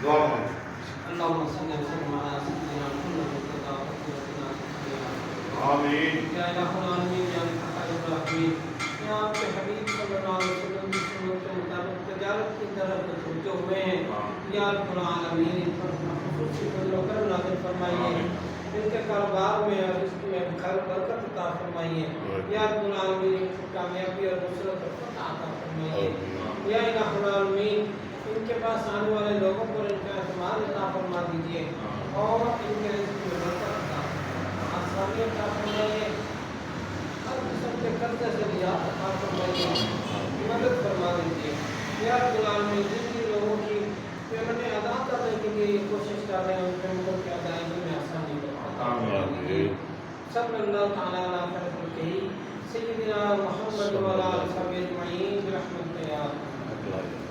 دعا مانگو. اللهم صل وسلم على سيدنا محمد وعلى آمین. يا إله العالمين يا متقبل الرحيم يا آپ کے حبیب صلی اللہ علیہ وسلم کی سنت کے مطابق تجارت کی طرف توجہ ہوئے ہیں. یا رب العالمین ان پر خصوصی فضل و کرم نازل فرمائیے. ان کے کاروبار میں اور رزق میں خیر برکت عطا فرمائیے. یا رب العالمین ان کو کامیابی اور نصرت اور فتح عطا فرمائیے. یا الہ العالمین ان کے پاس آنے والے لوگوں پر ان کا اعتماد عطا فرما دیجیے اور ان کے رزق میں برکت عطا آسانی عطا فرمائیے. ہر قسم کے قرضے سے نجات عطا فرمائیے. مدد فرما دیجیے. یا رب العالمین جن بھی لوگوں کی پیمنٹیں ادا کرنے کے لیے کوشش کر رہے ہیں ان پیمنٹوں کی ادائیگی میں آسانی عطا فرمائیے. صلی اللہ تعالیٰ علیہ وسلم سیدنا محمد وعلی آلہ وصحبہ اجمعین برحمتک یا ارحم الراحمین.